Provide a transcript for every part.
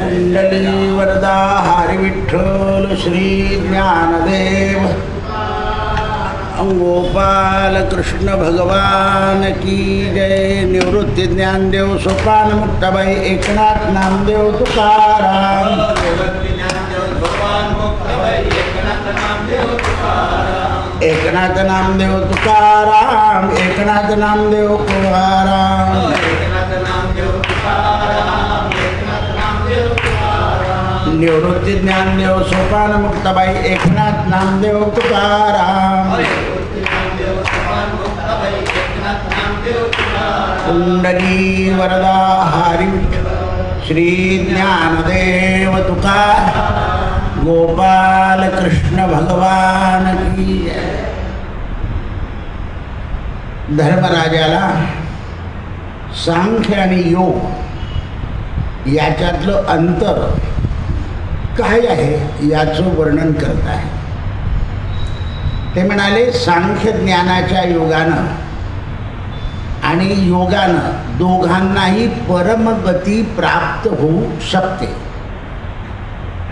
कुंडली वरदा हरी विठ्ठल श्री ज्ञानदेव गोपाल कृष्ण भगवान की जय। निवृत्ती ज्ञानदेव सोपान मुक्ताबाई एकनाथ नामदेव तुकाराम। एकनाथ नामदेव तुकाराम, एकनाथ नामदेव तुकाराम। निवृत्ती ज्ञानदेव सोपान मुक्ताबाई एकनाथ नामदेव तुकाराम। कुंडली वरदा हरी श्री ज्ञानदेव तुकाराम। गोपाल कृष्ण भगवान की जय। धर्मराजाला सांख्य आणि योग याच्यातलं अंतर काय आहे याचं वर्णन करत आहे। ते म्हणाले सांख्य ज्ञानाच्या योगानं आणि योगानं दोघांनाही परमगती प्राप्त होऊ शकते,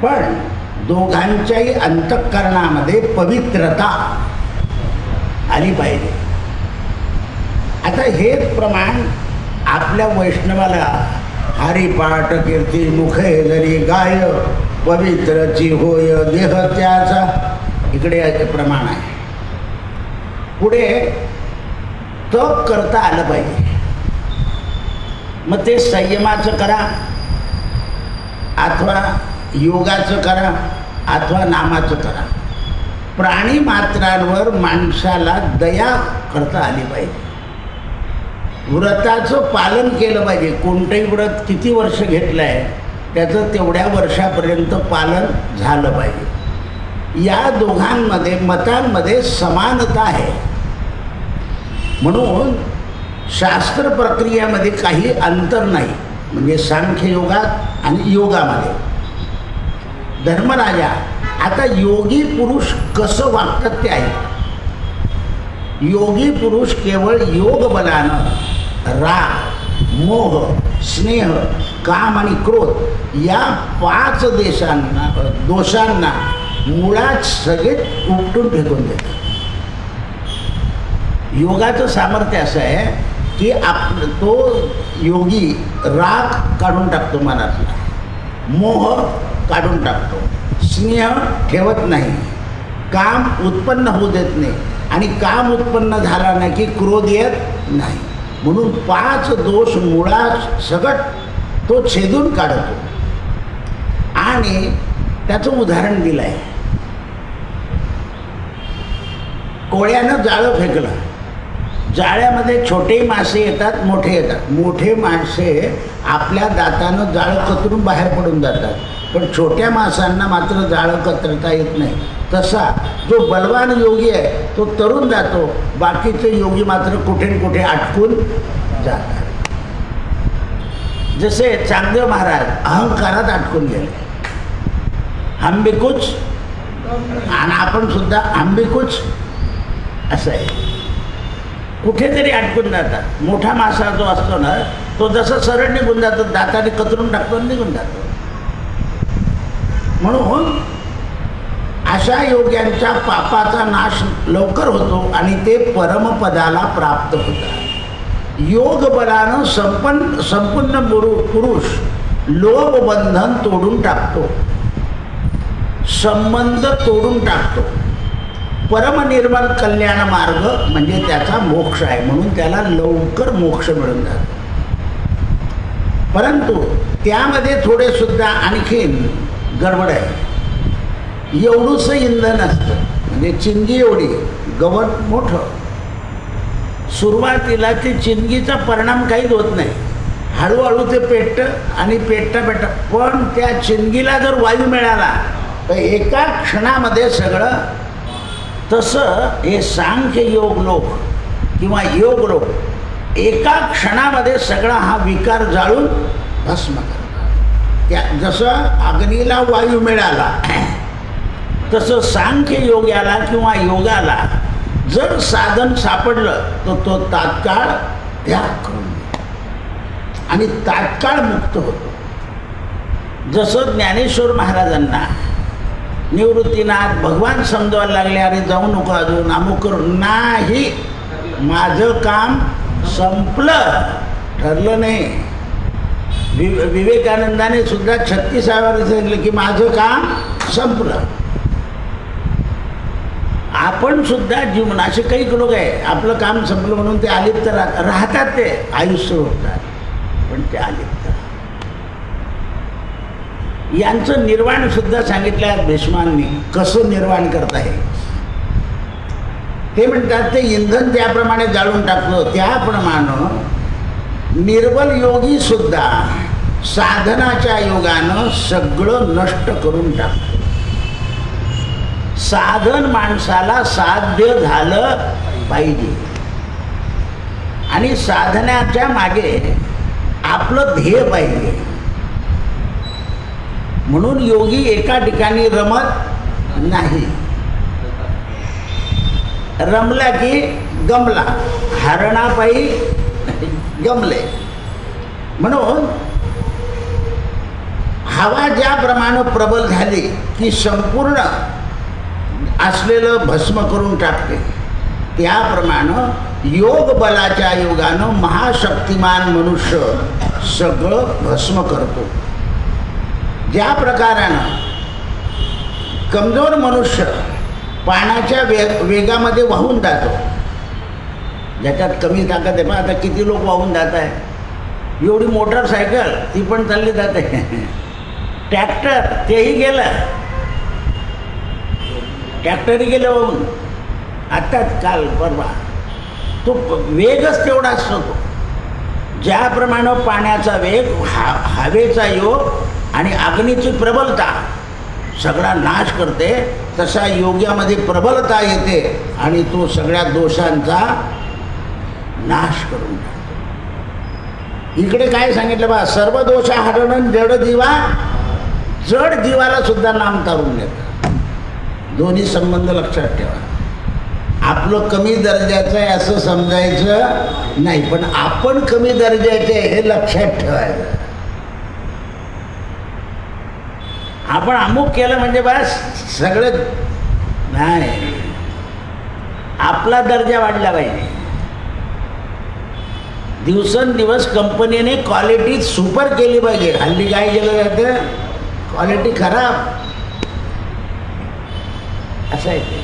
पण दोघांच्याही अंतःकरणामध्ये पवित्रता आली पाहिजे। आता हेच प्रमाण आपल्या वैष्णवाला हरिपाठ कीर्ती मुखे जरी गाय पवित्रची होय देह त्याचा, इकडे याचे प्रमाण आहे। पुढे तप करता आलं पाहिजे। मग ते संयमाचं करा अथवा योगाचं करा अथवा नामाचं करा। प्राणी मात्रांवर माणसाला दया करता आली पाहिजे। व्रताचं पालन केलं पाहिजे। कोणतंही व्रत किती वर्ष घेतलं आहे त्याचं तेवढ्या वर्षापर्यंत पालन झालं पाहिजे। या दोघांमध्ये मतांमध्ये समानता आहे, म्हणून शास्त्र प्रक्रियामध्ये काही अंतर नाही, म्हणजे सांख्य योगात आणि योगामध्ये। धर्मराजा आता योगी पुरुष कसं वागतात ते आहे। योगी पुरुष केवळ योग बलानं राग मोह स्नेह काम आणि क्रोध या 5 दोषांना मुळात सगळे उपटून फेकून देतात। योगाचं सामर्थ्य असं आहे की तो योगी राग काढून टाकतो मनातला, मोह काढून टाकतो, स्नेह ठेवत नाही, काम उत्पन्न होऊ देत नाही आणि काम उत्पन्न झाला नाही की क्रोध येत नाही। म्हणून 5 दोष मुळात सगट तो छेदून काढतो। आणि त्याचं उदाहरण दिलं आहे। कोळ्यानं जाळं फेकलं, जाळ्यामध्ये छोटे मासे येतात मोठे येतात। मोठे मासे आपल्या दातानं जाळं कतरून बाहेर पडून जातात, पण छोट्या माशांना मात्र जाळं कतरता येत नाही। तसा जो बलवान योगी आहे तो तरुण जातो, बाकीचे योगी मात्र कुठे कुठे अटकून जातात। जसे चांगदेव महाराज अहंकारात अटकून गेले, हम भी कुछ आणि आपण सुद्धा हम भी कुछ असं आहे, कुठेतरी अटकून जातात। मोठा मासा जो असतो ना तो जसं सरळ निघून जातो, दाताने कतरून टाकतो निघून जातो। म्हणून अशा योग्यांच्या पापाचा नाश लवकर होतो आणि ते परमपदाला प्राप्त होतात। योग बलानं संपूर्ण पुरुष लोभ बंधन तोडून टाकतो, संबंध तोडून टाकतो। परमनिर्मल कल्याण मार्ग म्हणजे त्याचा मोक्ष आहे, म्हणून त्याला लवकर मोक्ष मिळून जातो। परंतु त्यामध्ये थोडे सुद्धा आणखीन गडबड आहे। एवढंसं इंधन असतं, म्हणजे चिंगी एवढी, गवत मोठं। सुरुवातीला ते चिंगीचा परिणाम काहीच होत नाही, हळूहळू ते पेटतं आणि पेटता पण त्या चिंगीला जर वायू मिळाला तर एका क्षणामध्ये सगळं. तसं हे सांख्य योग लोक किंवा योग लोक एका क्षणामध्ये सगळा हा विकार जाळून भस्म करतात. त्या जसं अग्नीला वायू मिळाला तसं सांख्य योग्याला किंवा योगाला जर साधन सापडलं तर तो तात्काळ त्याग करून देतो आणि तात्काळ मुक्त होतो. जसं ज्ञानेश्वर महाराजांना निवृत्तीनाथ भगवान समजायला लागले, अरे जाऊ नको अजून अमुक करू नाही, माझं काम संपलं, ठरलं नाही. विवेकानंदाने सुद्धा 36व्या वर्षी सांगितलं की माझं काम संपलं. आपण सुद्धा जीवन असे काही लोक आहे आपलं काम संपलं म्हणून ते अलिप्त राहतात, ते आयुष्य होतात पण ते अलिप्त. यांचं निर्वाण सुद्धा सांगितलं भीष्मांनी, कसं निर्वाण करता आहे ते म्हणतात. ते इंधन त्याप्रमाणे जाळून टाकलं त्याप्रमाणे निर्बल योगी सुद्धा साधनाच्या योगानं सगळं नष्ट करून टाकतो. साधन माणसाला साध्य झालं पाहिजे आणि साधनाच्या मागे आपलं ध्येय पाहिजे. म्हणून योगी एका ठिकाणी रमत नाही. रमला की गमला, हरणापायी गमले. म्हणून हवा ज्याप्रमाणे प्रबल झाली की संपूर्ण असलेलं भस्म करून टाकते, त्याप्रमाणे योग बलाच्या योगानं महाशक्तिमान मनुष्य सगळं भस्म करतो. ज्या प्रकारानं कमजोर मनुष्य पाण्याच्या वेगामध्ये वाहून जातो, ज्याच्यात कमी ताकद आहे. पण आता किती लोक वाहून जात आहे, एवढी मोटरसायकल ती पण चालली जाते, ट्रॅक्टर तेही गेलं, ट्रॅक्टरही गेलं वाहून. आत्ताच काल परवा तो वेगच तेवढा असतो. तो ज्याप्रमाणे पाण्याचा वेग, हवेचा योग आणि अग्नीची प्रबलता सगळा नाश करते, तसा योग्यामध्ये प्रबलता येते आणि तो सगळ्या दोषांचा नाश करून टाकतो. इकडे काय सांगितलं बा, सर्व दोष हरण जड जीवा, जड जीवाला सुद्धा नाम तारून देतं. दोन्ही संबंध लक्षात ठेवा. आपलं कमी दर्जाचं आहे असं समजायचं नाही, पण आपण कमी दर्जाचे हे लक्षात ठेवायचं. आपण अमुक केलं म्हणजे बस सगळं नाही, आपला दर्जा वाढला पाहिजे. दिवसेंदिवस कंपनीने क्वालिटी सुपर केली पाहिजे. हल्ली काय केलं जातं, क्वालिटी खराब असं आहे. ते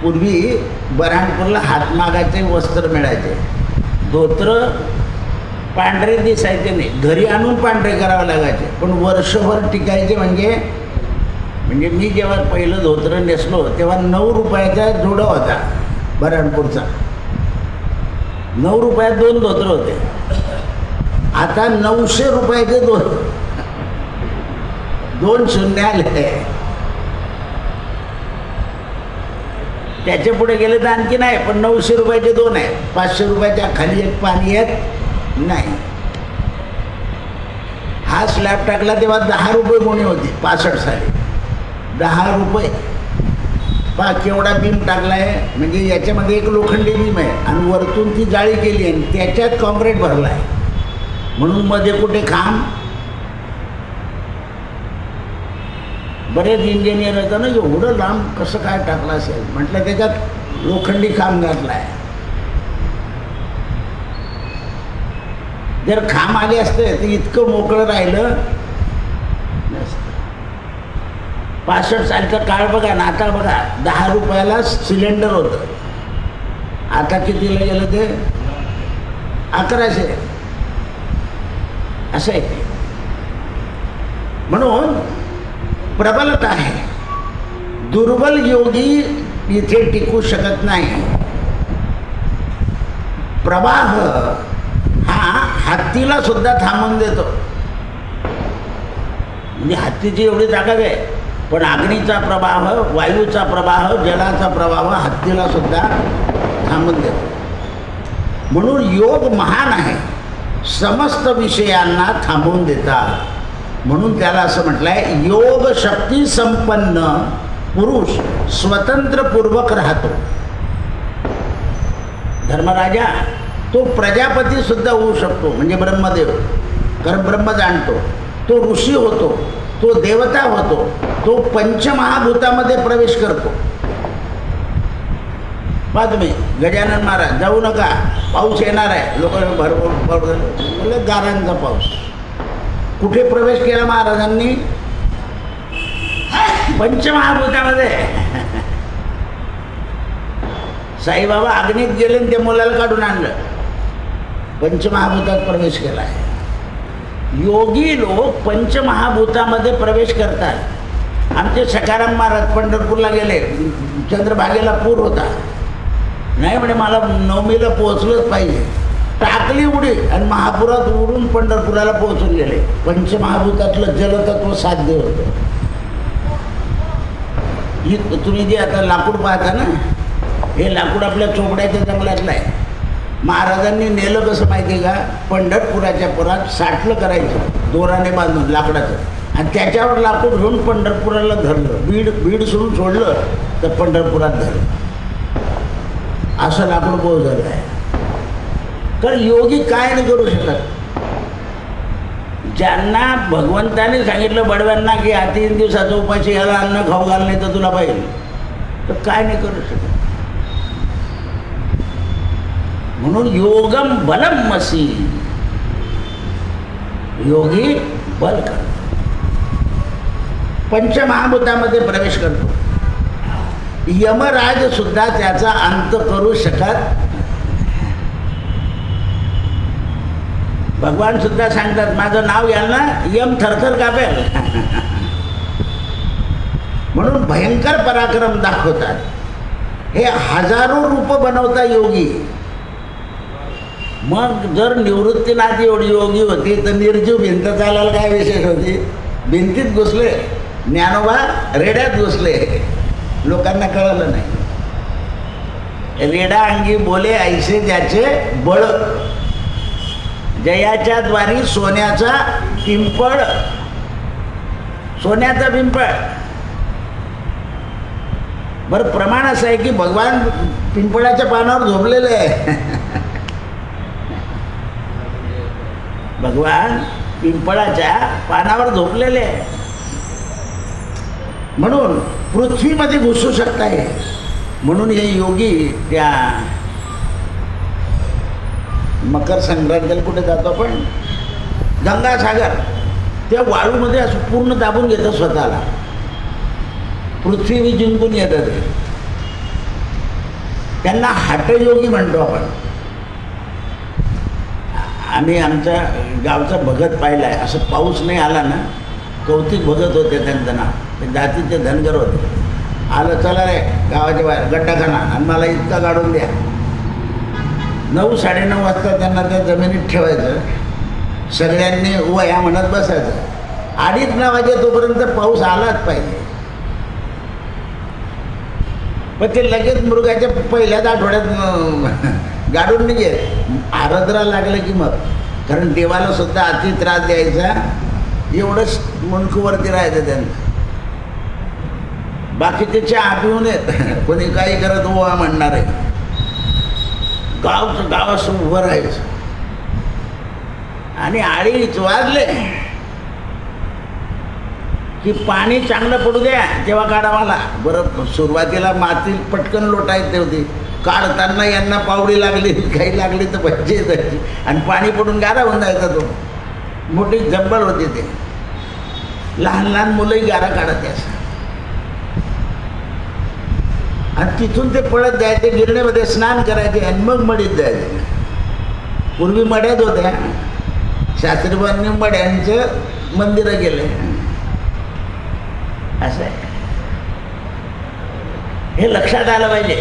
पूर्वी बऱ्हाणपूरला हातमागाचे वस्त्र मिळायचे, धोत्र पांढरे दिसायचे नाही, घरी आणून पांढरे करावे लागायचे, पण वर्षभर टिकायचे. म्हणजे मी जेव्हा पहिलं धोत्र नेसलो तेव्हा 9 रुपयाचा जोडा होता बऱ्हाणपूरचा. 9 रुपयात 2 धोत्र होते. आता 900 रुपयाचे 2 शून्य आले. त्याच्या पुढे गेले तर आणखी नाही, पण 900 रुपयाचे 2 आहे. 500 रुपयाच्या खाली एक पाणी येत नाही. हा स्लॅब टाकला तेव्हा 10 रुपये कोणी होती 65 साली. 10 रुपये पा केवढा बीम टाकला आहे, म्हणजे याच्यामध्ये एक लोखंडी बीम आहे आणि वरतून ती जाळी केली आणि त्याच्यात कॉन्क्रीट भरला आहे. म्हणून मध्ये कुठे खांब. बरेच इंजिनियर होतं ना, एवढं लांब कसं काय टाकलं असेल. म्हटलं त्याच्यात लोखंडी खांब घातला आहे. जर खांब आले असते तर इतकं मोकळं राहिलं नसतं. 65 सालचा काळ बघा ना, आता बघा 10 रुपयाला सिलेंडर होतं, आता कितीला गेलं ते 1100. असं आहे ते. म्हणून प्रबलता आहे. दुर्बल योगी इथे टिकू शकत नाही. प्रवाह हा हत्तीला सुद्धा थांबवून देतो. म्हणजे हत्तीची एवढी ताकद आहे, पण अग्नीचा प्रवाह, वायूचा प्रवाह, जलाचा प्रवाह हत्तीला सुद्धा थांबून देतो. म्हणून योग महान आहे, समस्त विषयांना थांबवून देतात. म्हणून त्याला असं म्हटलं आहे, योग शक्ती संपन्न पुरुष स्वतंत्रपूर्वक राहतो. धर्मराजा तो प्रजापती सुद्धा होऊ शकतो, म्हणजे ब्रह्मदेव, कारण ब्रह्म जाणतो. तो ऋषी होतो, तो देवता होतो, तो पंचमहाभूतामध्ये प्रवेश करतो. पहा तुम्ही, गजानन महाराज जाऊ नका, पाऊस येणार आहे, लोक भरपूर गारांचा पाऊस. कुठे प्रवेश केला महाराजांनी? पंचमहाभूतामध्ये. साईबाबा अग्नीत गेले आणि ते मुलाला काढून आणलं, पंचमहाभूतात प्रवेश केला आहे. योगी लोक पंचमहाभूतामध्ये प्रवेश करतात. आमचे सखाराम महाराज पंढरपूरला गेले, चंद्रभागेला पूर होता, नाही म्हणे मला नवमीला पोहोचलंच पाहिजे, टाकली उडी आणि महापुरात उडून पंढरपुराला पोहोचून गेले. पंचमहाभूतातलं जलतत्व साध्य होतं. ही तुम्ही जे आता लाकूड पाहता ना, हे लाकूड आपल्या चोपड्याच्या जंगलातलं आहे. महाराजांनी नेलं कसं माहिती आहे का? पंढरपुराच्या पुरात साठलं करायचं दोराने बांधून लाकडाचं, आणि त्याच्यावर लाकूड घेऊन पंढरपुराला धरलं. बीड सोडून सोडलं तर पंढरपुरात धरलं. असं लाकूड पोहोच झालं आहे. तर योगी काय नाही करू शकत. ज्यांना भगवंताने सांगितलं बडव्यांना की हा 3 दिवसाचा उपाशी, याला अन्न खाऊ घाल नाही तर तुला पाहिजे, तर काय नाही करू शकत. म्हणून योगम बलम मसी, योगी बल करतो, पंचमहाभूतामध्ये प्रवेश करतो. यमराज सुद्धा त्याचा अंत करू शकत. भगवान सुद्धा सांगतात, माझं नाव घ्याल ना, यम थरथर कापेल. म्हणून भयंकर पराक्रम दाखवतात. हे हजारो रूप बनवता योगी. मग जर निवृत्तीनाथ एवढी योगी होती तर निर्जीव भिंत चालायला काय विशेष होती? भिंतीत घुसले, ज्ञानोबा रेड्यात घुसले, लोकांना कळलं नाही. रेडा अंगी बोले ऐसे ज्याचे बळ, जयाच्या द्वारी सोन्याचा पिंपळ, सोन्याचा पिंपळ. बरं, प्रमाण असं आहे की भगवान पिंपळाच्या पानावर झोपलेले आहे. भगवान पिंपळाच्या पानावर झोपलेले आहे. म्हणून पृथ्वीमध्ये घुसू शकताय. म्हणून हे योगी त्या मकर संक्रांतीला कुठे जातो आपण, गंगासागर, त्या वाळूमध्ये असं पूर्ण दाबून घेतं स्वतःला. पृथ्वी जिंकून येतात. त्यांना हठयोगी म्हणतो आपण. आम्ही आमच्या गावचा भगत पाहिला आहे. असं पाऊस नाही आला ना, कौतिक भगत होते त्यांचं नाव, ते जातीचे धनगर होते. आलं, चला रे गावाच्या बाहेर गड्डाखाना, आणि मला इतका काढून द्या. 9-9:30 वाजता त्यांना त्या जमिनीत ठेवायचं. सगळ्यांनी वया म्हणत बसायचं. 2:30 वाजे तोपर्यंत पाऊस आलाच पाहिजे. पण ते लगेच मृगाच्या पहिल्याच आठवड्यात गाडून निघेल. आराधना लागलं की मग, कारण देवाला सुद्धा अति त्रास द्यायचा, एवढंच मुंडकवरती राहायचं त्यांना. बाकीचे चहा पिऊन येत, कोणी काही करत ओवा म्हणणार आहे. गाव असं उभं राहायचं. आणि 2:30 वाजले की पाणी चांगलं पडू द्या तेव्हा काढा मला. बरं, सुरुवातीला माती पटकन लोटायची होती, काढताना यांना पावडी लागली, काही लागली तर भज्जी जायची, आणि पाणी पडून गारा होऊन जायचा. तो मोठी जब्बल होती. ते लहान लहान मुलंही गारा काढत असं, आणि तिथून ते पळत जायचे, गिरणीमध्ये स्नान करायचे आणि मग मडीत जायचे. पूर्वी मड्यात होत्या, शास्त्रीबांनी मड्यांचं मंदिरं केले. असं आहे. हे लक्षात आलं पाहिजे.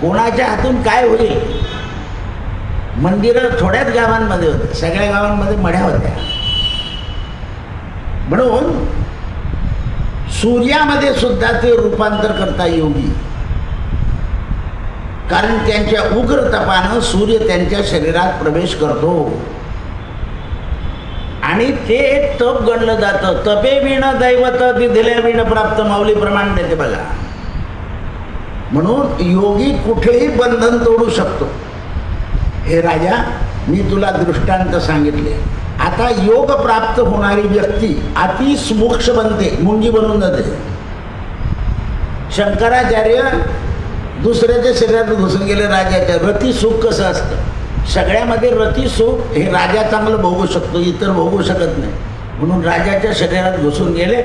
कोणाच्या हातून काय होईल. मंदिरं थोड्याच गावांमध्ये होते, सगळ्या गावांमध्ये मढ्या होत्या. म्हणून सूर्यामध्ये सुद्धा ते रूपांतर करता योगी, कारण त्यांच्या उग्र तपानं सूर्य त्यांच्या शरीरात प्रवेश करतो आणि ते तप गणलं जातं. तपे विण दैवत दिधल्या विण प्राप्त माऊली प्रमाण देते बघा. म्हणून योगी कुठेही बंधन तोडू शकतो. हे राजा, मी तुला दृष्टांत सांगितले. आता योग प्राप्त होणारी व्यक्ती अति मोक्ष बनते, मुंगी बनून जाते. शंकराचार्य दुसऱ्याच्या शरीरात घुसून गेले राजाच्या. रती सुख कसं असतं, सगळ्यामध्ये रती सुख हे राजा चांगलं भोगू शकतो, इतर भोगू शकत नाही. म्हणून राजाच्या शरीरात घुसून गेले,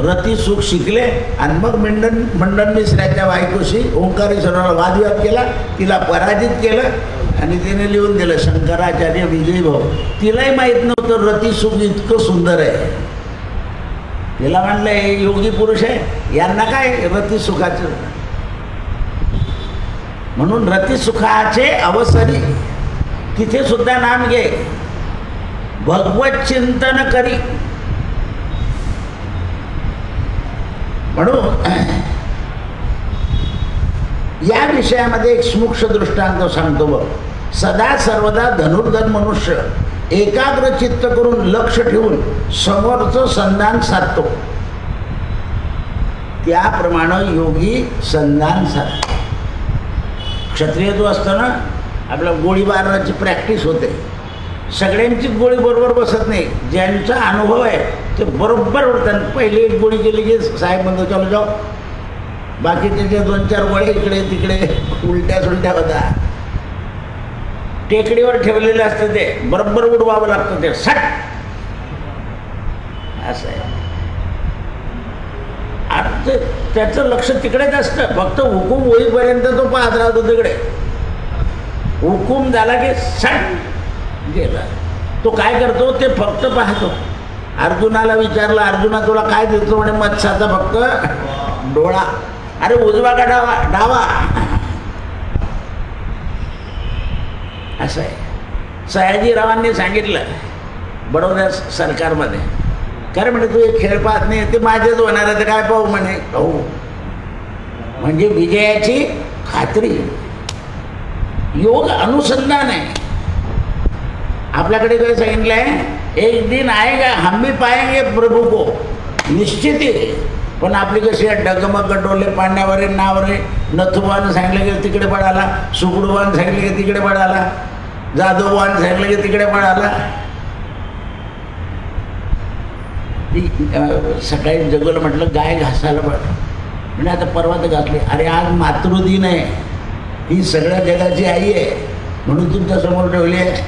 रती सुख शिकले आणि मग मंडन मिश्राच्या बायकोशी ओंकारेश्वराला वादविवाद केला, तिला पराजित केलं आणि तिने लिहून दिलं शंकराचार्य विजयी भाऊ. तिलाही माहीत नव्हतं रती सुख इतकं सुंदर आहे. तिला म्हणलं हे योगी पुरुष आहे, यांना काय रती सुखाचं. म्हणून रती सुखाचे अवसरी तिथे सुद्धा नाम घे, भगवत चिंतन करी. म्हणून या विषयामध्ये एक सूक्ष्म दृष्टांत सांगतो बघ. सदा सर्वदा धनुर्धर मनुष्य एकाग्र चित्त करून लक्ष ठेवून समोरचं संधान साधतो, त्याप्रमाणे योगी संधान साधतो. क्षत्रिय जो असतो ना, आपल्या गोळीबाराची प्रॅक्टिस होते. सगळ्यांची गोळी बरोबर बसत नाही, ज्यांचा अनुभव आहे ते बरोबर उडतात. पहिले एक गोळी केली की साहेब म्हणतो चलो जाओ, बाकीचे जे 2-4 गोळे इकडे तिकडे उलट्या सुलट्या होता. टेकडीवर ठेवलेले असतं ते बरोबर उडवावं लागतं, ते सट असं आहे. आता त्याचं लक्ष तिकडेच असतं, फक्त हुकूम होईपर्यंत तो पाहत राहतो तिकडे. हुकूम झाला की सट गेला. तो काय करतो ते फक्त पाहतो. अर्जुनाला विचारलं, अर्जुना तुला काय देतो म्हणे, मत्स्याचा फक्त डोळा. अरे उजवा का डावा, डावा. असं आहे. सयाजीरावांनी सांगितलं बडोदा सरकारमध्ये, कारण म्हणजे तू एक खेळ पाहत नाही, ते माझेच होणार आहे, ते काय पाहू म्हणे. हो म्हणजे विजयाची खात्री. योग अनुसंधान आहे. आपल्याकडे काय सांगितलं आहे, एक दिन आएगा हम भी पाएंगे प्रभू को, निश्चित आहे. पण आपली कशी आहे, डगमग डोले पाण्यावर आहे, नावर आहे. नथुबान सांगितलं की तिकडे पडाला, सुगडुबान सांगितलं की तिकडे पडाला, जाधवबान सांगितलं की तिकडे पडाला. सकाळी जगलं म्हटलं गाय घासायला पड, म्हणजे आता परवा तर घातली. अरे आज मातृदिन आहे, ही सगळ्या जगाची आई आहे म्हणून तुमच्या समोर ठेवली आहे.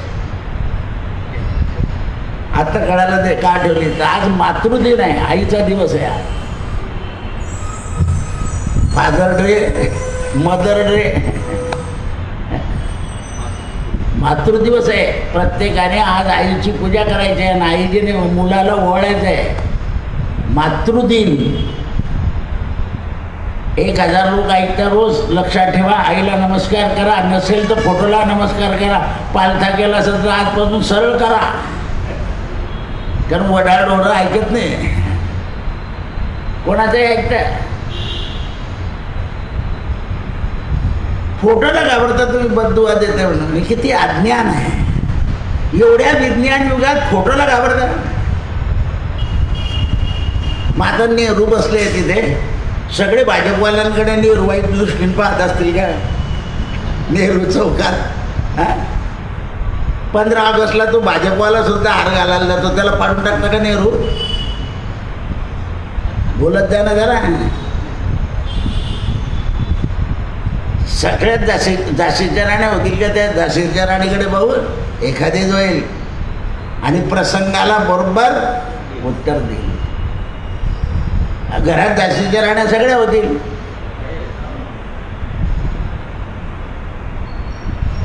आता कळालं ते का ठेवली, तर आज मातृदिन आहे, आईचा दिवस आहे. फादर डे, मदर डे, मातृदिवस आहे. प्रत्येकाने आज आईची पूजा करायची आहे आणि आईने मुलाला ओवाळायचं आहे. मातृदिन 1000 लोक ऐकता रोज. लक्षात ठेवा, आईला नमस्कार करा, नसेल तर फोटोला नमस्कार करा. पालथा केला असेल तर आजपासून सरळ करा, कारण वडाळ डोळं ऐकत नाही, कोणाचंही ऐकतं. फोटोला घाबरता तुम्ही, बददुआ देते म्हणून. किती अज्ञान आहे. एवढ्या विज्ञान युगात फोटोला घाबरता. माता नेहरू बसले तिथे, सगळे भाजपवाल्यांकडे नेहरू वाईट दृष्टीने पाहत असतील का. नेहरू चौकात 15 ऑगस्टला तो भाजपवाला सुद्धा हार घालायला जातो, त्याला पाडून टाकता का नेहरू. बोलत द्या ना जरा. सगळ्यात झाशीच्या राण्या होतील का, त्या झाशीच्या राणीकडे बघून एखादे होईल आणि प्रसंगाला बरोबर उत्तर देईल. घरात झाशीच्या राण्या सगळ्या होतील.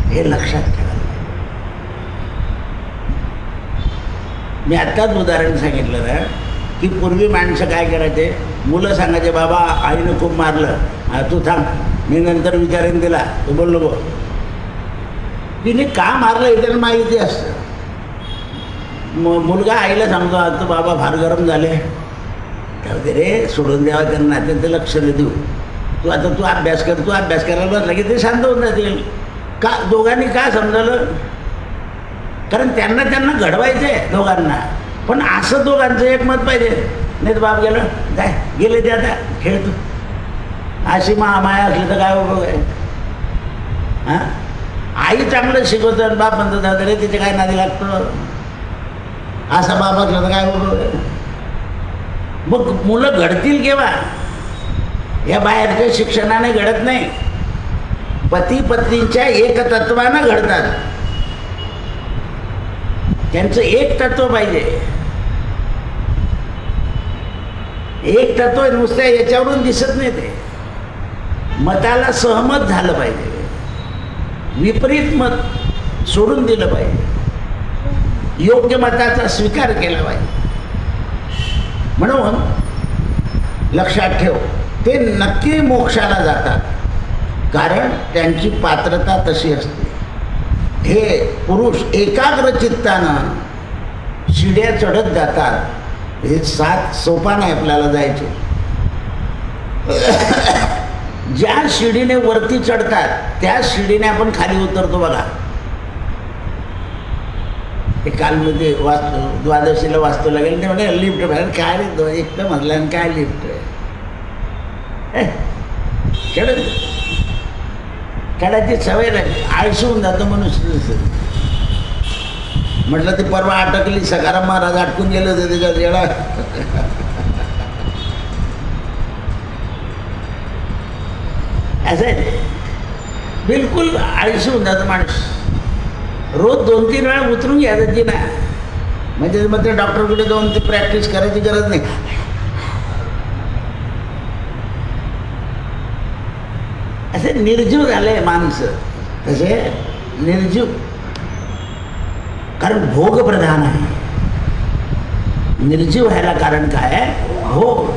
हे लक्षात ठेवा. मी आत्ताच उदाहरण सांगितलं ना की पूर्वी माणसं काय करायचे, मुलं सांगायचे बाबा आईनं खूप मारलं, तू थांब मी नंतर विचारेन तिला, तू बोल नको. तिने का मारलं हे त्याला माहिती असतं. मुलगा आईला सांगतो आता बाबा फार गरम झाले, त्यामध्ये रे सोडून द्यावा त्यांना, अत्यंत लक्ष देऊ, तू अभ्यास कर, तू अभ्यास करायला बसला की ते शांत होऊन जातील. का दोघांनी का समजलं? कारण त्यांना घडवायचं आहे दोघांना. पण असं दोघांचं एक मत पाहिजे, नाही तर बाप गेलं काय गेले ते आता खेळ तू, अशी माया असली तर काय उपयोग आहे? हां, आई चांगलं शिकवतं, बाप म्हणतो दादा रे तिथे काय नादी लागतं, असा बाप असला तर काय उपयोग आहे? मग मुलं घडतील केव्हा? या बाहेरच्या शिक्षणाने घडत नाही, पती पत्नीच्या एकतत्वानं घडतात. त्यांचं एक तत्व पाहिजे. एक तत्व नुसत्या याच्यावरून दिसत नाही, ते मताला सहमत झालं पाहिजे, विपरीत मत सोडून दिलं पाहिजे, योग्य मताचा स्वीकार केला पाहिजे. म्हणून लक्षात ठेव, ते नक्की मोक्षाला जातात, कारण त्यांची पात्रता तशी असते. हे पुरुष एकाग्र चित्तानं शिड्या चढत जातात. हे 7 सोपान आहे आपल्याला जायचे. ज्या शिडीने वरती चढतात त्या शिडीने आपण खाली उतरतो बघा. ते काल मध्ये द्वादशीला वास्तूला गेले, ते म्हणजे लिफ्ट बाहेर काय रे, एकटं म्हटलं आणि काय लिफ्ट चढत चढायची सवय नाही, आळशी होऊन जातो मनुष्य. म्हटलं ते परवा अटकली, सकाराम महाराज अटकून गेले होते त्याच्यात येडा. असं आहे ते, बिलकुल आळशी होऊन जातं माणूस. रोज 2-3 वेळा उतरून घ्यायचं की ना, म्हणजे मग ते डॉक्टरकडे जाऊन ती प्रॅक्टिस करायची गरज नाही. असे निर्जीव झाले माणसं, तसे निर्जीव, कारण भोग प्रधान आहे. निर्जीव व्हायला कारण काय आहे? भोग.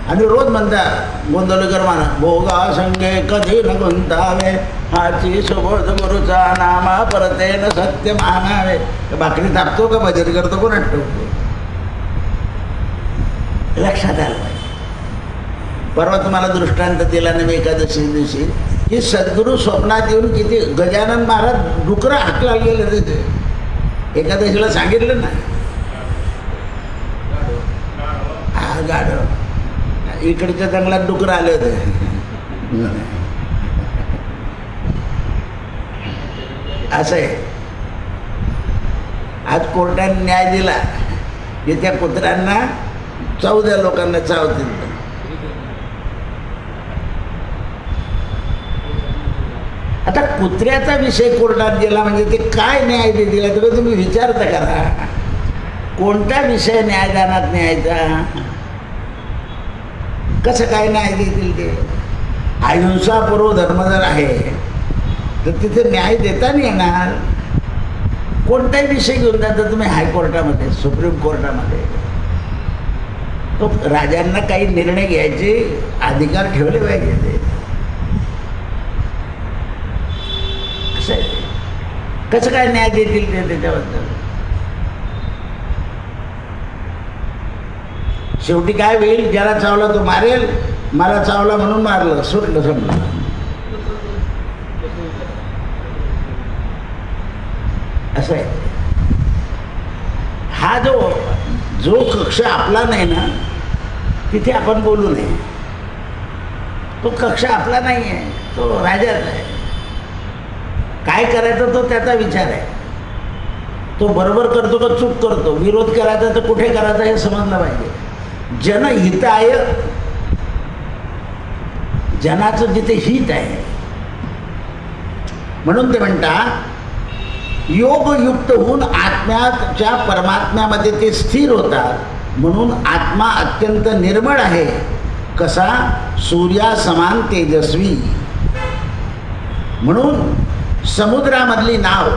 आणि रोज म्हणतात गोंधळकर म्हणा, भोगा संगे कधी न गुंतावे, हाची सुबोध गुरुचा नामा परते न सत्य मानावे. भाकरी थापतो का भजन करतो कोण आठवतो? लक्षात आलं पाहिजे. परवा तुम्हाला दृष्टांत दिला ना मी एकादशी दिवशी, की सद्गुरू स्वप्नात येऊन किती गजानन महाराज डुकरं हाकला गेले तिथे. एकादशीला सांगितलं ना, हा गाढव इकडच्या जंगलात डुकरं आले होते. असं आहे. आज कोर्टाने न्याय दिला की त्या कुत्र्यांना 14 लोकांना चावतील. आता कुत्र्याचा विषय कोर्टात गेला म्हणजे ते काय न्याय देतील तर तुम्ही विचारता करा. कोणता विषय न्यायदानात न्यायचा, कसं काय न्याय देतील ते? अहिंसा पूर्व धर्म जर आहे तर तिथे न्याय देता नाही येणार. कोणताही विषय घेऊन जाता तुम्ही हायकोर्टामध्ये, सुप्रीम कोर्टामध्ये, तो राजांना काही निर्णय घ्यायचे अधिकार ठेवले पाहिजे. ते कसं काय न्याय देतील ते त्याच्याबद्दल? शेवटी काय होईल, ज्याला चावला तो मारेल, मला चावला म्हणून मारलं, सुटलं समजलं. असं आहे. हा जो कक्ष आपला नाही ना, तिथे आपण बोलू नये. तो कक्ष आपला नाही आहे, तो राजाचा आहे. काय करायचं तो त्याचा विचार आहे. तो बरोबर करतो का चूक करतो, विरोध करायचा तर कुठे करायचा हे समजलं पाहिजे. जनहिताय, जनाचं जिथे हित आहे, म्हणून ते म्हणतात योगयुक्त होऊन आत्म्याच्या परमात्म्यामध्ये ते स्थिर होतात. म्हणून आत्मा अत्यंत निर्मळ आहे, कसा सूर्या समान तेजस्वी. म्हणून समुद्रामधली नाव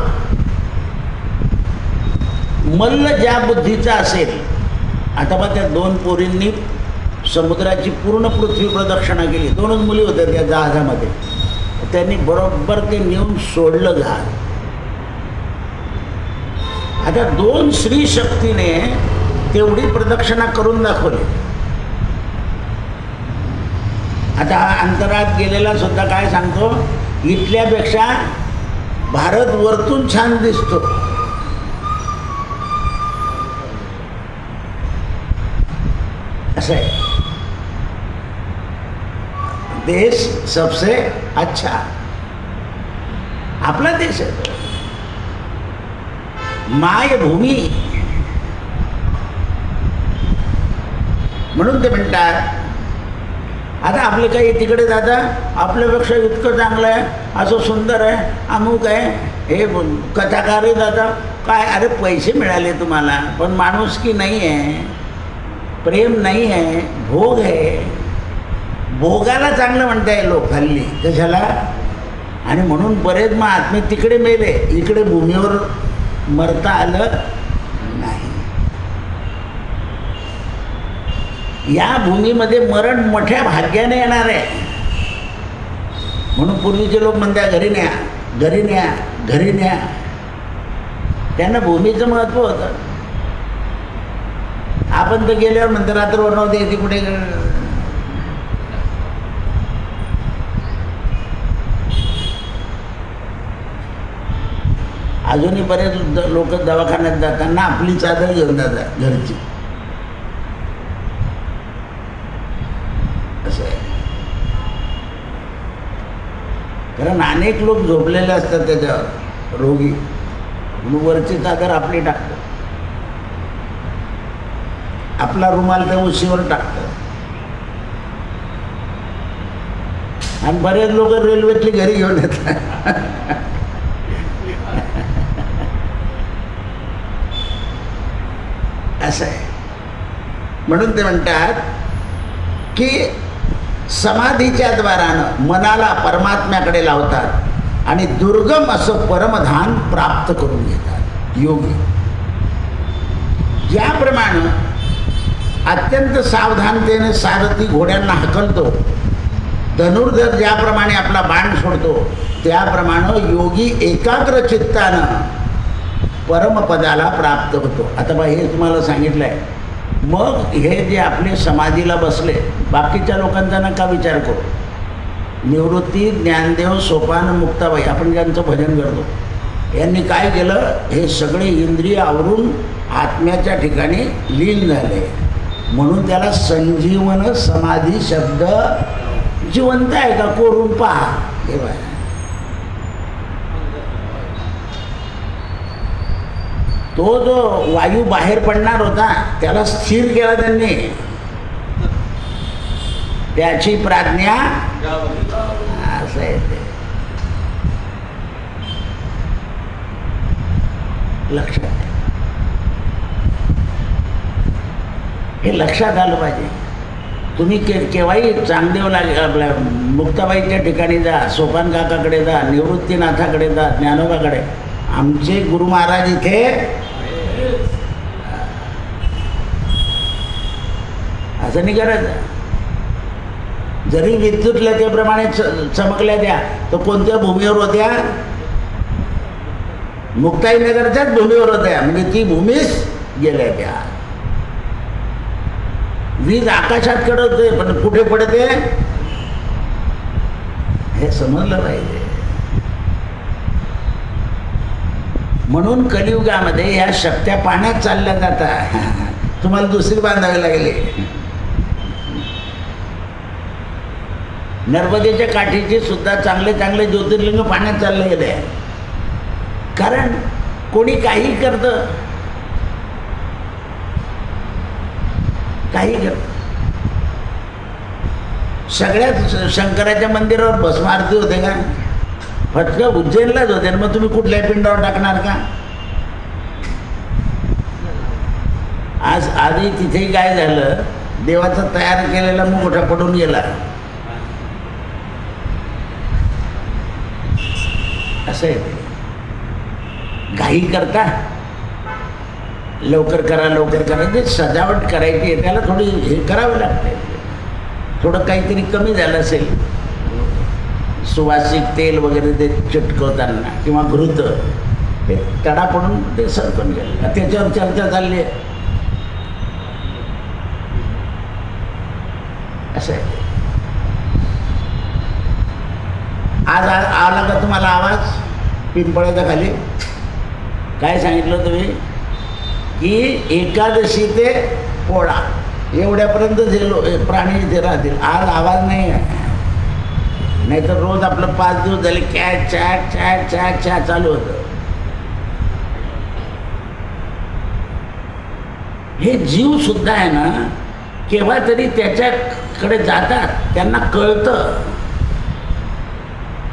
मल्ल ज्या बुद्धीचा असेल, आता बा त्या 2 पोरींनी समुद्राची पूर्ण पृथ्वी प्रदक्षिणा केली. 2च मुली होत्या त्या जहाजामध्ये. त्यांनी बरोबर ते नेऊन सोडलं जहाज. आता 2 स्त्री शक्तीने तेवढी प्रदक्षिणा करून दाखवली. आता अंतरात गेलेला सुद्धा काय सांगतो, इथल्यापेक्षा भारत वरतून छान दिसतो. असं आहे. देश सबसे अच्छा आपला देश आहे. मायभूमी म्हणून ते म्हणतात. आता आपले काही तिकडे जाता, आपल्यापेक्षा इतकं चांगलं आहे, असं सुंदर आहे, अमुक आहे, हे कथाकारही जाता. काय अरे पैसे मिळाले तुम्हाला, पण माणुसकी नाही आहे, प्रेम नाही आहे, भोग आहे. भोगाला चांगलं म्हणताय लोक हल्ली, कशाला. आणि म्हणून बरेच मग आत्मे तिकडे मेले, इकडे भूमीवर मरता आलं नाही. या भूमीमध्ये मरण मोठ्या भाग्याने येणार आहे. म्हणून पूर्वीचे लोक म्हणतात घरी न्या, घरी न्या, घरी न्या. त्यांना भूमीचं महत्त्व होतं. आपण तर गेल्यावर म्हणतो रात्र बनवते ती कुठे. अजूनही बरेच लोक दवाखान्यात जाताना आपली चादर घेऊन जातात घरची. असं आहे. कारण अनेक लोक झोपलेले असतात त्याच्यावर, रोगी, म्हणून वरची चादर आपली टाकतात, आपला रुमाल त्या उशीवर टाकतात. आणि बरेच लोक रेल्वेतली घरी घेऊन येतात. असं आहे. म्हणून ते म्हणतात की समाधीच्या द्वारानं मनाला परमात्म्याकडे लावतात आणि दुर्गम असं परमधान प्राप्त करून घेतात योगी. ज्याप्रमाणे अत्यंत सावधानतेने सारथी घोड्यांना हकलतो, धनुर्धर ज्याप्रमाणे आपला बाण सोडतो, त्याप्रमाणे योगी एकाग्र चित्तानं परमपदाला प्राप्त होतो. आता बा हे तुम्हाला सांगितलं आहे. मग हे जे आपले समाधीला बसले, बाकीच्या लोकांचा नका विचार करू. निवृत्ती, ज्ञानदेव, सोपान, मुक्ताबाई, आपण ज्यांचं भजन करतो, यांनी काय केलं, हे सगळे इंद्रिय आवरून आत्म्याच्या ठिकाणी लीन झाले. म्हणून त्याला संजीवन समाधी शब्द. जिवंत आहे का कोरून पहा. हे बघा, तो जो वायू बाहेर पडणार होता त्याला स्थिर केला त्यांनी. त्याची प्राज्ञा असं आहे ते. लक्षात, हे लक्षात आलं पाहिजे. तुम्ही केव्हाही चांगदेवला, आपल्या मुक्ताबाईच्या ठिकाणी जा, सोपान काकाकडे जा, निवृत्तीनाथाकडे जा, ज्ञानोबाकडे, आमचे गुरु महाराज इथे असं नाही करायचं. जरी विद्युत लतेप्रमाणे चमकल्या त्या, तर कोणत्या भूमीवर होत्या, मुक्ताईनगरच्याच भूमीवर होत्या. म्हणजे ती भूमीच गेल्या त्या. वीज आकाशात कडवते पण कुठे पडते हे समजलं पाहिजे. म्हणून कलियुगामध्ये ह्या शक्त्या पाण्यात चालल्या जातात. तुम्हाला दुसरी बांधावी लागली. नर्मदेच्या काठीचे सुद्धा चांगले चांगले ज्योतिर्लिंग पाण्यात चालले गेले. कारण कोणी काही करतं, काही करतं. सगळ्यात शंकराच्या मंदिरावर भस्म आरती होते का? फक्त उज्जैनलाच होते. मग तुम्ही कुठल्याही पिंडावर टाकणार का? आज आधी तिथेही काय झालं, देवाचा तयार केलेला मुकुटा पडून गेला. असं आहे ते. घाई करता, लवकर करा लवकर करा. जे सजावट करायची आहे त्याला थोडी हे करावं लागते. थोडं काहीतरी कमी झालं असेल, सुवासिक तेल वगैरे ते चिटकवताना किंवा घृत, ते तडा पडून ते सरकून गेले. त्याच्यावर चर्चा चालली आहे. असं आहे. आज आला का तुम्हाला आवाज पिंपळाच्या खाली? काय सांगितलं तुम्ही की एकादशी ते पोळा एवढ्यापर्यंत जे प्राणी इथे राहतील. आज आवाज नाही आहे. नाहीतर रोज आपलं 5 दिवस झाले cat chat chat chat chat चालू होतं. हे जीव सुद्धा आहे ना, केव्हा तरी त्याच्याकडे जातात, त्यांना कळतं.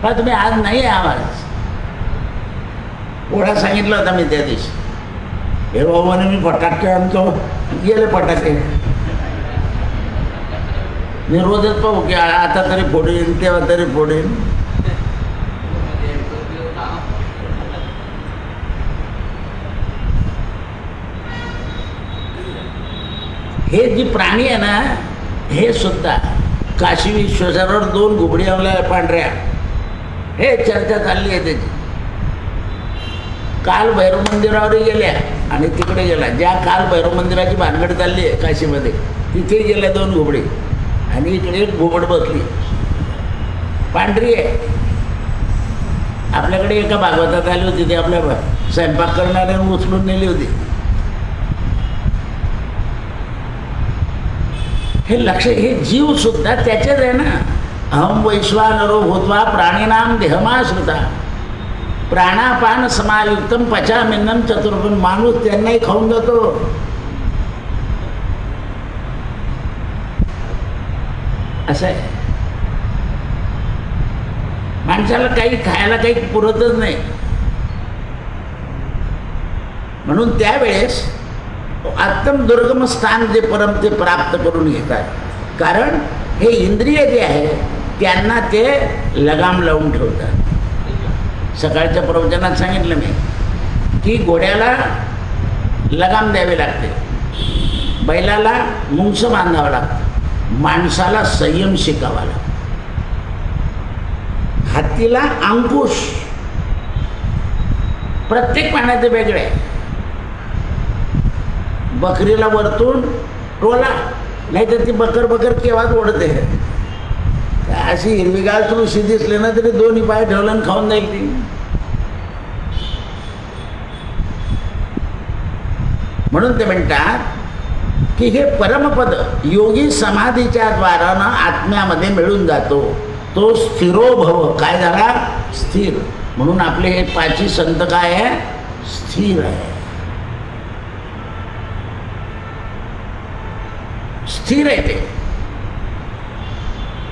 का तुम्ही आज नाही आवाज? पोळा सांगितला होता मी त्या दिवशी. हे बाबाने मी फटाके आणतो, गेले फटाके. मी रोजच पाहू की आता तरी फोडीन, तेव्हा तरी फोडीन. हे जी प्राणी आहे ना, हे सुद्धा काशी विश्वेश्वरावर 2 घुबडी आवल्या पांढऱ्या, हे चर्चा चालली आहे त्याची. काल भैरव मंदिरावरही गेल्या आणि तिकडे गेला. ज्या काल भैरव मंदिराची भानगड चालली आहे काशीमध्ये, तिथे गेल्या 2 घुबडी आणि इकडे एक घुबड बसली, पांढरी आहे. आपल्याकडे एका भागवतात आली होती, ती आपल्या स्वयंपाक करणाऱ्याने उचलून नेली होती. हे लक्ष, हे जीव सुद्धा त्याचेच आहे ना. अहम वैश्वानरो भूत्वा प्राणीनाम देहमाश्रिता प्राणापान समायुक्तम पचामिन्नम चतुर्भुज. माणूस त्यांनाही खाऊन जातो. असं आहे. माणसाला काही खायला काही पुरतच नाही. म्हणून त्यावेळेस अत्यंत दुर्गम स्थान जे परम ते प्राप्त करून घेतात. कारण हे इंद्रिय जे आहे त्यांना ते लगाम लावून ठेवतात. सकाळच्या प्रवचनात सांगितलं मी की घोड्याला लगाम द्यावे लागते, बैलाला मुंगस बांधावं लागतं, माणसाला संयम शिकावा लागतो, हत्तीला अंकुश. प्रत्येक पाण्याचे वेगळे आहे. बकरीला वरतून टोला, नाही तर ती बकर केव्हाच ओढते. अशी हिरवीगार तुळशी दिसली ना तरी 2 पाय ठेवलं आणि खाऊन जाईल ती. म्हणून ते म्हणतात की हे परमपद योगी समाधीच्या द्वारानं आत्म्यामध्ये मिळून जातो. तो स्थिरो भव. काय झाला? स्थिर. म्हणून आपले हे 5 संत काय आहे? स्थिर आहे. स्थिर आहे ते.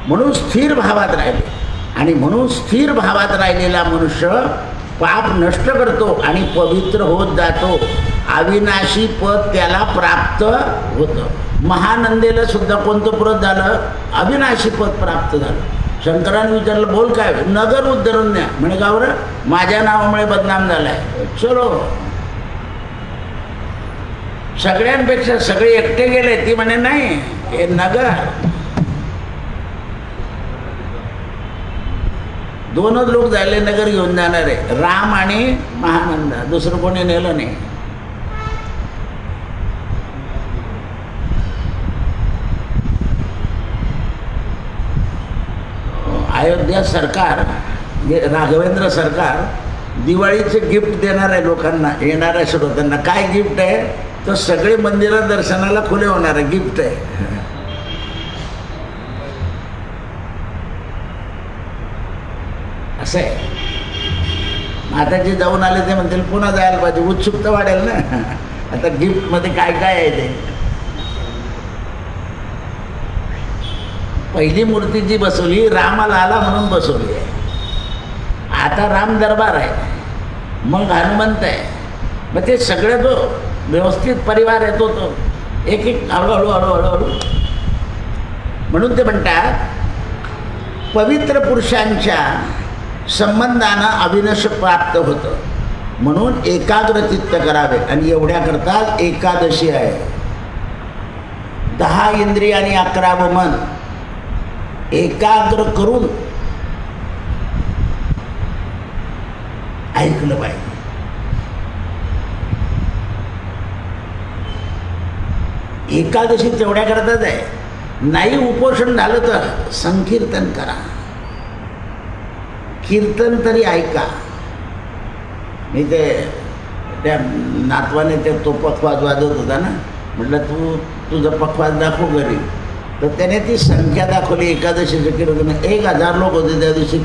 म्हणून स्थिर भावात राहिले. आणि म्हणून स्थिर भावात राहिलेला मनुष्य पाप नष्ट करतो आणि पवित्र होत जातो. अविनाशी पद त्याला प्राप्त होतं. महानंदेला सुद्धा कोणतं पद झालं? अविनाशी पद प्राप्त झालं. शंकराने विचारलं, बोल काय? नगर उद्धरून द्या. म्हणे का बरं? माझ्या नावामुळे बदनाम झालाय. चलो, सगळ्यांपेक्षा सगळे एकटे गेले. ती म्हणे नाही, हे नगर. 2च लोक झाले नगर घेऊन जाणारे, राम आणि महानंदा. दुसरं कोणी नेलं नाही. अयोध्या सरकार, राघवेंद्र सरकार दिवाळीचे गिफ्ट देणार आहे लोकांना, येणाऱ्या श्रोत्यांना. काय गिफ्ट आहे? तर सगळे मंदिरं दर्शनाला खुले होणार आहे. गिफ्ट आहे. असं आहे. आता जे जाऊन आले ते म्हणतील पुन्हा जायला पाहिजे, उत्सुकता वाढेल ना. आता गिफ्टमध्ये काय काय आहे ते. पहिली मूर्ती जी बसवली रामाला आला म्हणून बसवली आहे. आता राम दरबार आहे, मग हनुमंत आहे. मग ते सगळे जो व्यवस्थित परिवार येतो तो एक एक हळूहळू हळूहळू हळू. म्हणून ते म्हणतात पवित्र पुरुषांच्या संबंधानं अविनश प्राप्त होतं. म्हणून एकाग्रचित्त करावे. आणि एवढ्याकरता एकादशी आहे. 10 इंद्रियानी 11 मन एकाग्र करून ऐकलं पाहिजे. एकादशी तेवढ्या करताच आहे. नाही उपोषण झालं तर संकीर्तन करा, कीर्तन तरी ऐका. मी ते त्या नातवाने ते तो पखवाज वाजवत होता ना, म्हटलं तुझं पखवाज दाखव घरी. तर त्याने ती संख्या दाखवली एकादशीचं कीर्तन. 1000 लोक होते त्या दिवशी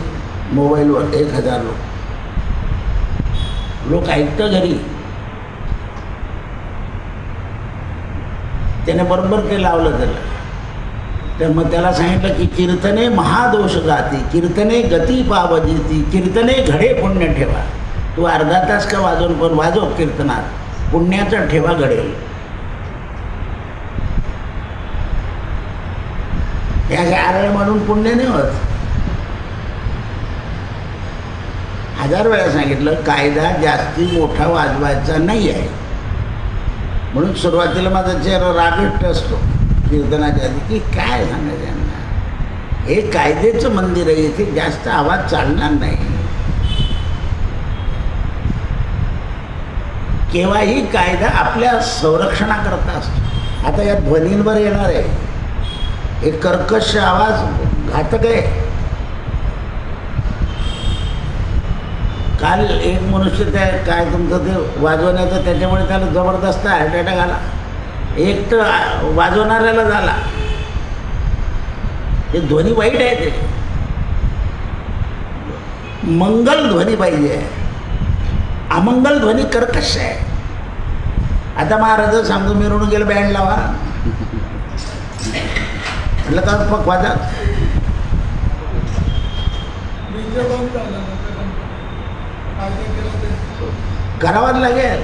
मोबाईलवर. 1000 लोक ऐकतं घरी. त्याने बरोबर ते लावलं त्याला. तर मग त्याला सांगितलं की कीर्तने महादोष गाती, कीर्तने गती पावजिती, कीर्तने घडे पुण्य ठेवा. तू अर्धा तास का वाजवून पण वाजव कीर्तनात, पुण्याचा ठेवा घडेल. या आरळ म्हणून पुण्य नाही होत. 1000 वेळा सांगितलं कायदा जास्ती मोठा वाजवायचा नाही आहे. म्हणून सुरुवातीला माझा चेहरा रागट असतो कीर्तनाच्या आधी की काय सांगायचं यांना, हे कायद्याचं मंदिर आहे, इथे जास्त आवाज चालणार नाही. केव्हाही कायदा आपल्या संरक्षणाकरता असतो. आता या ध्वनींवर येणार आहे, हे कर्कश आवाज घातक आहे. काल एक मनुष्य त्या काय तुमचं ते वाजवण्याचं त्याच्यामुळे त्याला जबरदस्त हार्ट अटॅक आला. एक तर वाजवणाऱ्याला झाला. हे ध्वनी वाईट आहे. ते मंगल ध्वनी पाहिजे, अमंगल ध्वनी कर्कश आहे. आता महाराज सांगतो मिरवणुकीला बँड लावा, म्हटलं का मग वाजा करावाच लागेल.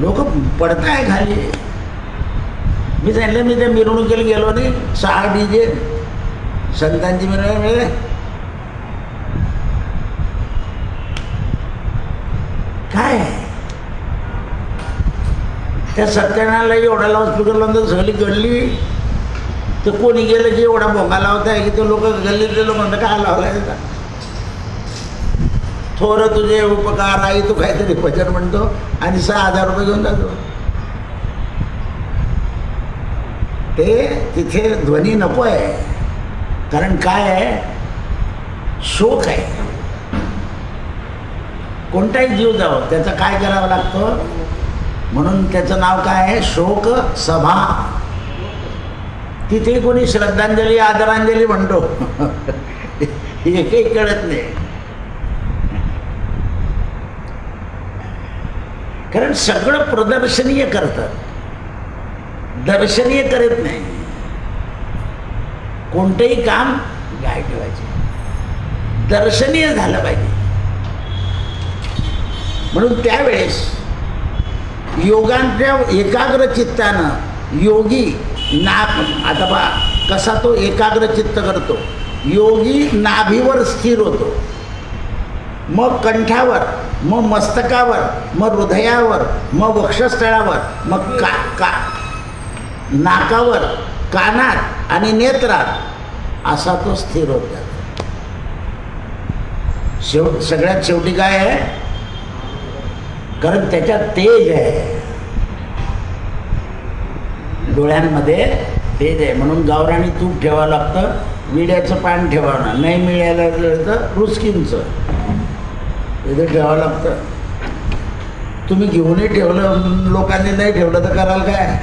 लोक पडताय खाली. मी सांगितलं मी त्या मिरवणुकीला गेलो नाही. 6 DJ संतांची मिरवणूक मिळेल. काय त्या सत्यानारायणला एवढा लाऊडस्पीकर लावून सगळी गल्ली, तर कोणी गेलं की एवढा भोंगा लावताय की तो लोक गल्लीतले लोक म्हणतात काय लावलाय का. थोर तुझे उपकार आई तू काहीतरी भजन म्हणतो आणि 6000 रुपये घेऊन जातो. ते तिथे ध्वनी नको आहे. कारण काय आहे, शोक आहे. कोणताही जीव जावं त्याचं काय करावं लागतं. म्हणून त्याचं नाव काय आहे, शोक सभा. तिथे कोणी श्रद्धांजली आदरांजली म्हणतो एकही कळत नाही. कारण सगळं प्रदर्शनीय करतात, दर्शनीय करत नाही. कोणतंही काम गाय ठेवायचे, दर्शनीय झालं पाहिजे. म्हणून त्यावेळेस योगांच्या एकाग्र चित्तानं योगी आता पहा कसा तो एकाग्र चित्त करतो. योगी नाभीवर स्थिर होतो, मग कंठावर, मग मस्तकावर, मग हृदयावर, मग वक्षस्थळावर, मग नाकावर, कानात आणि नेत्रात असा तो स्थिर होत जातो. सगळ्यात शेवटी काय आहे, कारण त्याच्यात तेज आहे, डोळ्यांमध्ये तेज आहे. म्हणून गावरानी तूप ठेवावं लागतं, विड्याचं पान ठेवावं नाही, मिळायला तर रुचकींचं इथे ठेवावं लागतं. तुम्ही घेऊनही ठेवलं, लोकांनी नाही ठेवलं तर कराल काय.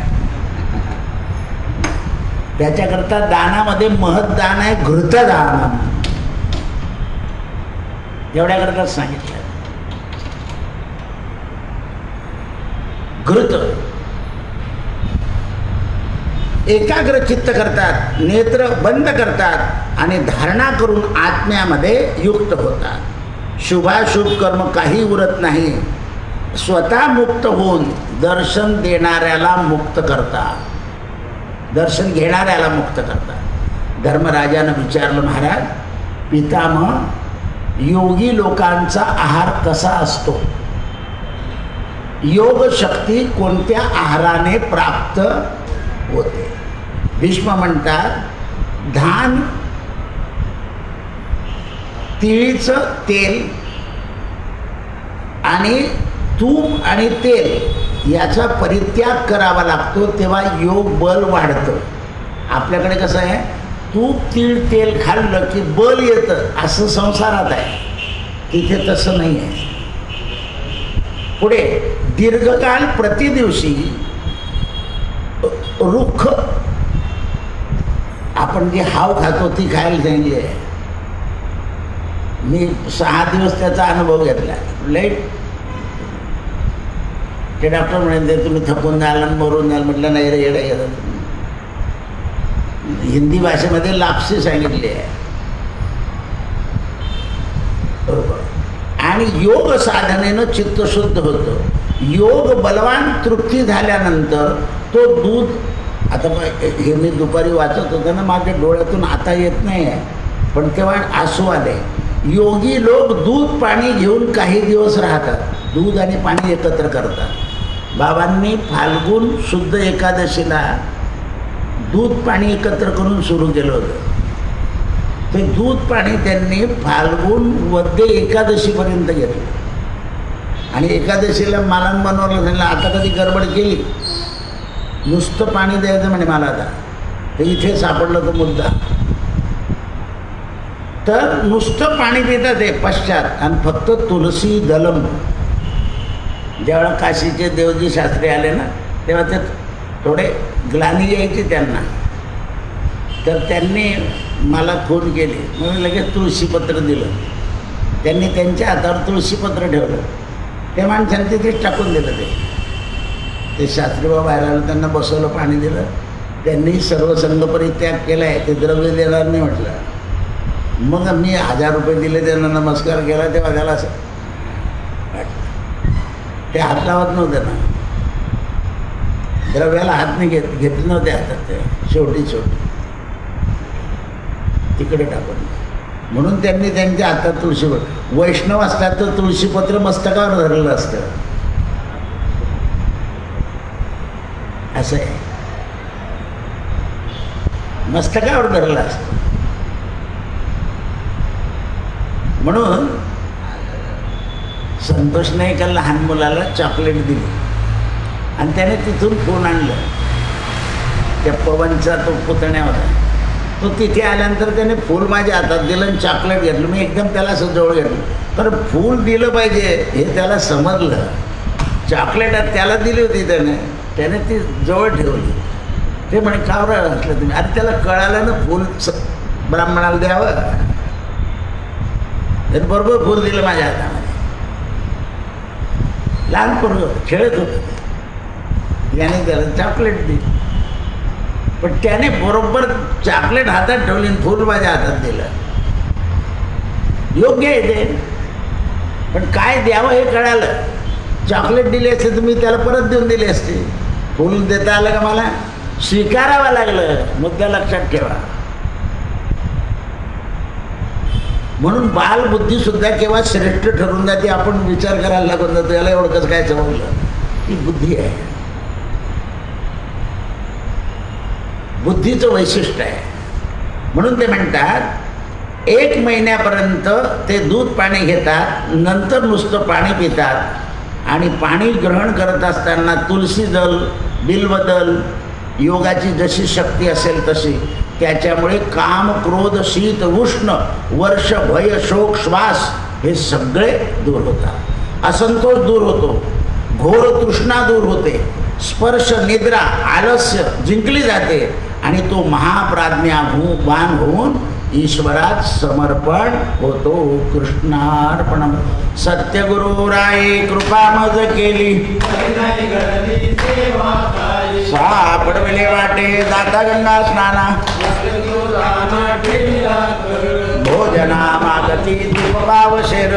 त्याच्याकरता दानामध्ये महत्दान आहे, घृतदान. एवढ्याकरताच सांगितलं. घृत एकाग्र चित्त करतात, नेत्र बंद करतात आणि धारणा करून आत्म्यामध्ये युक्त होतात. शुभाशुभ कर्म काही उरत नाही. स्वतः मुक्त होऊन दर्शन देणाऱ्याला मुक्त करतात, दर्शन घेणाऱ्याला मुक्त करतात. धर्मराजानं विचारलं, महाराज पितामह योगी लोकांचा आहार कसा असतो, योग शक्ती कोणत्या आहाराने प्राप्त होते. भीष्म म्हणतात धान, तिळीचं तेल आणि तूप आणि तेल याचा परित्याग करावा लागतो, तेव्हा योग बल वाढतं. आपल्याकडे कसं आहे, तूप तीळ तेल खाल्लं की बल येतं असं संसारात आहे. तिथे तसं नाही आहे. पुढे दीर्घकाळ प्रतिदिवशी रुक्ष आपण जी हाव खातो ती खायला सांगितली आहे. मी 6 दिवस त्याचा अनुभव घेतला. लेट ते डॉक्टर म्हणाले तुम्ही थकून जाल आणि मरून जाल. म्हटलं नाही रे येडा. हिंदी भाषेमध्ये लापसी सांगितली आहे. बरोबर. आणि योग साधनेनं चित्त शुद्ध होतं. योग बलवान तृप्ती झाल्यानंतर तो दूध, आता हे मी दुपारी वाचत होतं ना, माझ्या डोळ्यातून आता येत नाही आहे, पण तेव्हा आसू आले. योगी लोक दूध पाणी घेऊन काही दिवस राहतात. दूध आणि पाणी एकत्र करतात. बाबांनी फाल्गुन शुद्ध एकादशीला दूध पाणी एकत्र करून सुरू केलं होतं. ते दूध पाणी त्यांनी फाल्गुन वद्य एकादशीपर्यंत घेतलं. आणि एकादशीला मालन बनवलं. त्यांना आता कधी गडबड केली, नुसतं पाणी द्यायचं म्हणे मला आता. ते इथे सापडलं तो मुद्दा. तर नुसतं पाणी पितात ते पश्चात, आणि फक्त तुलसी दलम. ज्यावेळेला काशीचे देवजी शास्त्री आले ना, तेव्हा ते थोडे ग्लानी यायची त्यांना. तर त्यांनी मला फोन केली, म्हणून लगेच तुळशीपत्र दिलं. त्यांनी त्यांच्या हातावर तुळशीपत्र ठेवलं. त्या माणसाने तिथेच टाकून दिलं. ते शास्त्रीबाबा बाहेर आलं, त्यांना बसवलं, पाणी दिलं. त्यांनी सर्व संघ परित्याग केला आहे, ते द्रव्य देणार नाही म्हटलं. मग मी 1000 रुपये दिले, त्यांना नमस्कार केला. तेव्हा त्याला ते हात लावत नव्हते ना, द्रव्याला हात नाही घेत नव्हते हातात. ते शेवटी तिकडे टाकून. म्हणून त्यांनी त्यांच्या हातात तुळशीपत्र. वैष्णव असतात तर तुळशीपत्र मस्तकावर धरलेलं असतं. असं आहे, मस्तकावर धरलं असतं. म्हणून संतोषने एका लहान मुलाला चॉकलेट दिली आणि त्याने तिथून फोन आणलं. त्या पवनचा तो पुतण्या होता. तो तिथे आल्यानंतर त्याने फूल माझ्या हातात दिलं आणि चॉकलेट घेतलं. मी एकदम त्याला असं जवळ घेतलं. तर फूल दिलं पाहिजे हे त्याला समजलं. चॉकलेट त्याला दिली होती त्याने ती जवळ ठेवली. ते म्हणे का बरं घातलं तुम्ही? अरे त्याला कळालं ना फूल ब्राह्मणाला द्यावं. त्याने बरोबर फूल दिलं माझ्या हातामध्ये. लहान पोरगं खेळत होतं, याने त्याला चॉकलेट दिली. पण त्याने बरोबर चॉकलेट हातात ठेवली आणि फूल माझ्या हातात दिलं. योग्य आहे ते, पण काय द्यावं हे कळालं. चॉकलेट दिली असते तर मी त्याला परत देऊन दिली असते. फूल देता आलं का मला? स्वीकारावं लागलं. मुद्दा लक्षात ठेवा. म्हणून बालबुद्धीसुद्धा केव्हा श्रेष्ठ ठरून जाते. आपण विचार करायला लागून जातो, याला एवढं कसं काय समजलं. ती बुद्धी आहे, बुद्धीचं वैशिष्ट्य आहे. म्हणून ते म्हणतात 1 महिन्यापर्यंत ते दूध पाणी घेतात, नंतर नुसतं पाणी पितात. आणि पाणी ग्रहण करत असताना तुलसी दल, बिल्वदल, योगाची जशी शक्ती असेल तशी, त्याच्यामुळे काम, क्रोध, शीत, उष्ण, वर्ष, भय, शोक, श्वास हे सगळे दूर होतात. असंतोष दूर होतो, घोर तृष्णा दूर होते, स्पर्श, निद्रा, आलस्य जिंकली जाते आणि तो महाप्राज्ञावान होऊन ईश्वरात समर्पण होतो. कृष्णार्पणम. सत्यगुरु राये कृपा मज केली, सापडविले वाटे दाता गंगा स्नाना. भोजना मागती दीपभावशेर,